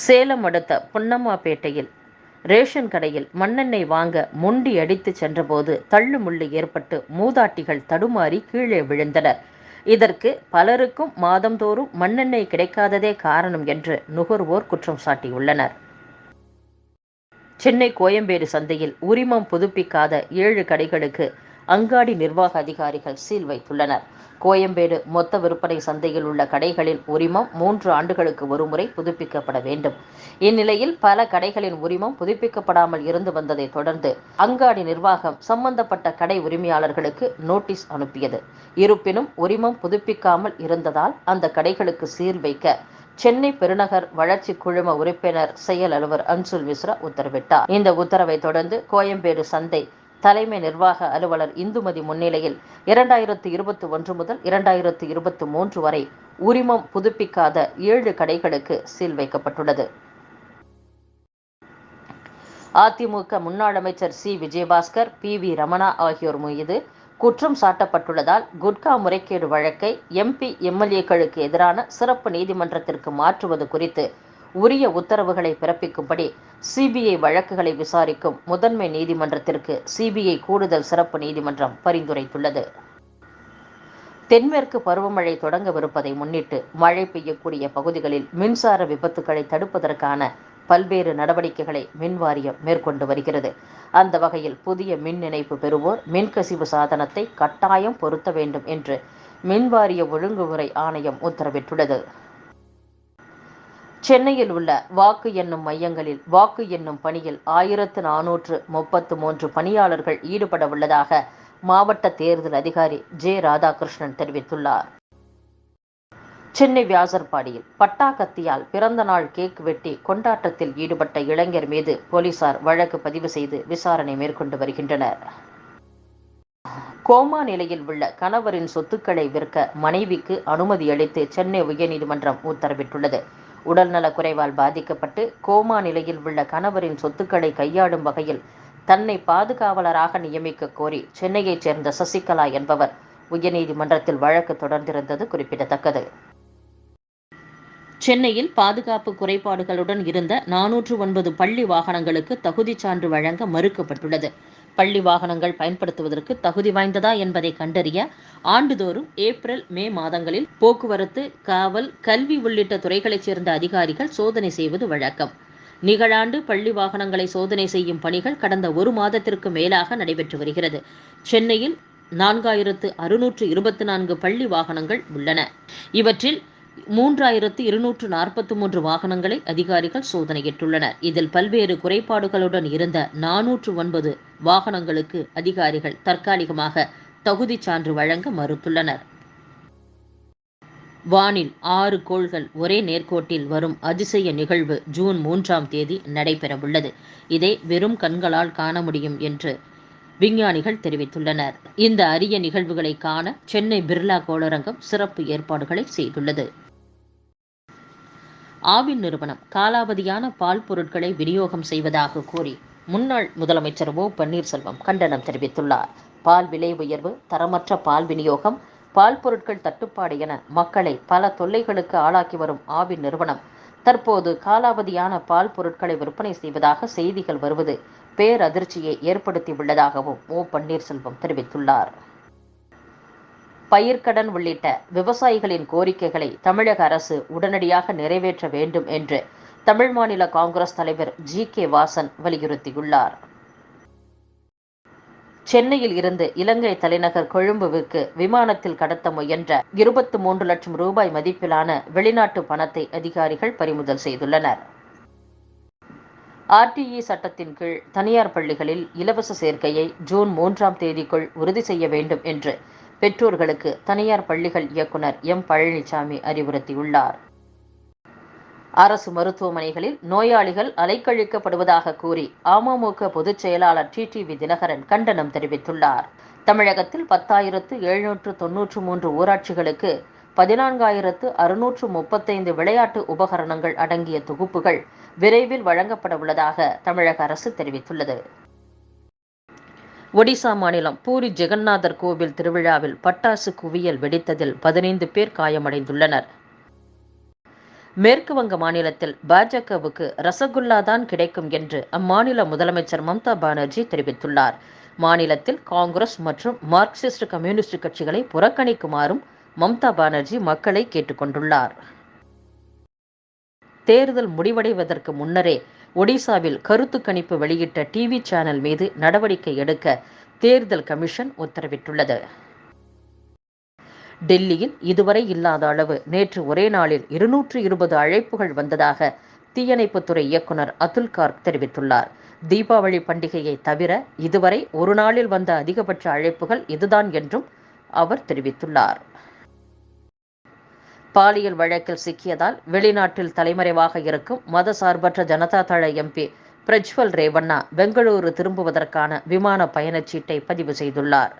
சேலம் அடுத்த பொன்னம்மாபேட்டையில் ரேஷன் கடையில் மண்ணெண்ணெய் வாங்க மொண்டி அடித்து சென்றபோது தள்ளுமுள்ளு ஏற்பட்டு மூதாட்டிகள் தடுமாறி கீழே விழுந்தனர். இதற்கு பலருக்கும் மாதந்தோறும் மண்ணெண்ணெய் கிடைக்காததே காரணம் என்று நுகர்வோர் குற்றம் சாட்டியுள்ளனர். சென்னை கோயம்பேடு சந்தையில் உரிமம் புதுப்பிக்காத 7 கடைகளுக்கு அங்காடி நிர்வாக அதிகாரிகள் சீல் வைத்துள்ளனர். கோயம்பேடு மொத்த விற்பனை சந்தையில் உள்ள கடைகளின் உரிமம் 3 ஆண்டுகளுக்கு ஒருமுறை புதுப்பிக்கப்பட வேண்டும். இந்நிலையில் பல கடைகளின் உரிமம் புதுப்பிக்கப்படாமல் இருந்து வந்ததை தொடர்ந்து அங்காடி நிர்வாகம் சம்பந்தப்பட்ட கடை உரிமையாளர்களுக்கு நோட்டீஸ் அனுப்பியது. இருப்பினும் உரிமம் புதுப்பிக்காமல் இருந்ததால் அந்த கடைகளுக்கு சீல் வைக்க சென்னை பெருநகர் வளர்ச்சி குழும உறுப்பினர் செயல் அலுவலர் அன்சுல் மிஸ்ரா உத்தரவிட்டார். இந்த உத்தரவை தொடர்ந்து கோயம்பேடு சந்தை தலைமை நிர்வாக அலுவலர் இந்துமதி முன்னிலையில் 2021 முதல் 2023 வரை உரிமம் புதுப்பிக்காத 7 கடைகளுக்கு சீல் வைக்கப்பட்டுள்ளது. அதிமுக முன்னாள் அமைச்சர் சி. விஜயபாஸ்கர், பி.வி. ரமணா ஆகியோர் மீது குற்றம் சாட்டப்பட்டுள்ளதால் குட்கா முறைகேடு வழக்கை எம்பி, எம்எல்ஏக்களுக்கு எதிரான சிறப்பு நீதிமன்றத்திற்கு மாற்றுவது குறித்து உரிய உத்தரவுகளை பிறப்பிக்கும்படி சிபிஐ வழக்குகளை விசாரிக்கும் முதன்மை நீதிமன்றத்திற்கு சிபிஐ கூடுதல் சிறப்பு நீதிமன்றம் பரிந்துரைத்துள்ளது. தென்மேற்கு பருவமழை தொடங்கவிருப்பதை முன்னிட்டு மழை பெய்யக்கூடிய பகுதிகளில் மின்சார விபத்துக்களை தடுப்பதற்கான பல்வேறு நடவடிக்கைகளை மின்வாரியம் மேற்கொண்டு வருகிறது. அந்த வகையில் புதிய மின் இணைப்பு பெறுவோர் மின்கசிவு சாதனத்தை கட்டாயம் பொருத்த வேண்டும் என்று மின்வாரிய ஒழுங்குமுறை ஆணையம் உத்தரவிட்டுள்ளது. சென்னையில் உள்ள வாக்கு எண்ணும் மையங்களில் வாக்கு எண்ணும் பணியில் 1433 பணியாளர்கள் ஈடுபட உள்ளதாக மாவட்ட தேர்தல் அதிகாரி ஜே. ராதாகிருஷ்ணன் தெரிவித்துள்ளார். சென்னை வியாசர்பாடியில் பட்டாக்கத்தியால் பிறந்த நாள் கேக் வெட்டி கொண்டாட்டத்தில் ஈடுபட்ட இளைஞர் மீது போலீசார் வழக்கு பதிவு செய்து விசாரணை மேற்கொண்டு வருகின்றனர். கோமா நிலையில் உள்ள கணவரின் சொத்துக்களை விற்க மனைவிக்கு அனுமதி அளித்து சென்னை உயர்நீதிமன்றம் உத்தரவிட்டுள்ளது. உடல்நலக் குறைவால் பாதிக்கப்பட்டு கோமா நிலையில் உள்ள கணவரின் சொத்துக்களை கையாளும் வகையில் தன்னை பாதுகாவலராக நியமிக்க கோரி சென்னையைச் சேர்ந்த சசிகலா என்பவர் உயர்நீதிமன்றத்தில் வழக்கு தொடர்ந்திருந்தது குறிப்பிடத்தக்கது. சென்னையில் பாதுகாப்பு குறைபாடுகளுடன் இருந்த 409 பள்ளி வாகனங்களுக்கு தகுதிச் சான்று வழங்க மறுக்கப்பட்டுள்ளது. பள்ளி வாகனங்கள் பயன்படுத்துவதற்கு தகுதி வாய்ந்ததா என்பதை கண்டறிய ஆண்டுதோறும் ஏப்ரல், மே மாதங்களில் போக்குவரத்து, காவல், கல்வி உள்ளிட்ட துறைகளைச் சேர்ந்த அதிகாரிகள் சோதனை செய்வது வழக்கம். நிகழாண்டு பள்ளி வாகனங்களை சோதனை செய்யும் பணிகள் கடந்த 1 மாதத்திற்கு மேலாக நடைபெற்று வருகிறது. சென்னையில் 4624 பள்ளி வாகனங்கள் உள்ளன. இவற்றில் 3243 வாகனங்களை அதிகாரிகள் சோதனையிட்டுள்ளனர். இதில் பல்வேறு குறைபாடுகளுடன் இருந்த 409 வாகனங்களுக்கு அதிகாரிகள் தற்காலிகமாக தகுதிச் சான்று வழங்க மறுத்துள்ளனர். வானில் 6 கோள்கள் ஒரே நேர்கோட்டில் வரும் அதிசய நிகழ்வு ஜூன் 3ஆம் தேதி நடைபெறவுள்ளது. இதை வெறும் கண்களால் காண முடியும் என்று விஞ்ஞானிகள் தெரிவித்துள்ளனர். இந்த அரிய நிகழ்வுகளை காண சென்னை பிர்லா கோளரங்கம் சிறப்பு ஏற்பாடுகளை செய்துள்ளது. ஆவின் நிறுவனம் காலாவதியான பால் பொருட்களை விநியோகம் செய்வதாக கூறி முன்னாள் முதலமைச்சர் ஓ. பன்னீர்செல்வம் கண்டனம் தெரிவித்துள்ளார். பால் விலை உயர்வு, தரமற்ற பால் விநியோகம், பால் பொருட்கள் தட்டுப்பாடு என மக்களை பல தொல்லைகளுக்கு ஆளாக்கி வரும் ஆவின் நிறுவனம் தற்போது காலாவதியான பால் பொருட்களை விற்பனை செய்வதாக செய்திகள் வருவது பேரதிர்ச்சியை ஏற்படுத்தியுள்ளதாகவும் ஓ. பன்னீர்செல்வம் தெரிவித்துள்ளார். பயிர்க்கடன் உள்ளிட்ட விவசாயிகளின் கோரிக்கைகளை தமிழக அரசு உடனடியாக நிறைவேற்ற வேண்டும் என்று தமிழ் மாநில காங்கிரஸ் தலைவர் ஜி.கே. வாசன் வலியுறுத்தியுள்ளார். சென்னையில் இருந்து இலங்கை தலைநகர் கொழும்புவிற்கு விமானத்தில் கடத்த முயன்ற 23 லட்சம் ரூபாய் மதிப்பிலான வெளிநாட்டு பணத்தை அதிகாரிகள் பறிமுதல் செய்துள்ளனர். ஆர்டிஇ சட்டத்தின் கீழ் தனியார் பள்ளிகளில் இலவச சேர்க்கையை ஜூன் 3ஆம் தேதிக்குள் உறுதி செய்ய வேண்டும் என்று பெற்றோர்களுக்கு தனியார் பள்ளிகள் இயக்குனர் எம். பழனிசாமி அறிவுறுத்தியுள்ளார். அரசு மருத்துவமனைகளில் நோயாளிகள் அலைக்கழிக்கப்படுவதாக கூறி அமமுக பொதுச் செயலாளர் டிடிவி தினகரன் கண்டனம் தெரிவித்துள்ளார். தமிழகத்தில் 10,793 ஊராட்சிகளுக்கு 14,635 விளையாட்டு உபகரணங்கள் அடங்கிய தொகுப்புகள் விரைவில் வழங்கப்பட உள்ளதாக தமிழக அரசு தெரிவித்துள்ளது. ஒடிசா மாநிலம் பூரி ஜெகநாதர் கோவில் திருவிழாவில் பட்டாசு குவியல் வெடித்ததில் 15 பேர் காயமடைந்துள்ளனர். மேற்கு வங்க மாநிலத்தில் பாஜகவுக்கு ரசகுல்லா தான் கிடைக்கும் என்று அம்மாநில முதலமைச்சர் மம்தா பானர்ஜி தெரிவித்துள்ளார். மாநிலத்தில் காங்கிரஸ் மற்றும் மார்க்சிஸ்ட் கம்யூனிஸ்ட் கட்சிகளை புறக்கணிக்குமாறும் மம்தா பானர்ஜி மக்களை கேட்டுக்கொண்டுள்ளார். தேர்தல் முடிவடைவதற்கு முன்னரே ஒடிசாவில் கருத்து கணிப்பு வெளியிட்ட டிவி சேனல் மீது நடவடிக்கை எடுக்க தேர்தல் கமிஷன் உத்தரவிட்டுள்ளது. டெல்லியில் இதுவரை இல்லாத அளவு நேற்று ஒரே நாளில் 220 அழைப்புகள் வந்ததாக தீயணைப்புத்துறை இயக்குனர் அதுல் கார்க் தெரிவித்துள்ளார். தீபாவளி பண்டிகையை தவிர இதுவரை ஒரு நாளில் வந்த அதிகபட்ச அழைப்புகள் இதுதான் என்றும் அவர் தெரிவித்துள்ளார். பாலியல் வழக்கில் சிக்கியதால் வெளிநாட்டில் தலைமறைவாக இருக்கும் மதசார்பற்ற ஜனதா தள எம்பி பிரஜ்வல் ரேவண்ணா பெங்களூரு திரும்புவதற்கான விமான பயணச்சீட்டை பதிவு செய்துள்ளார்.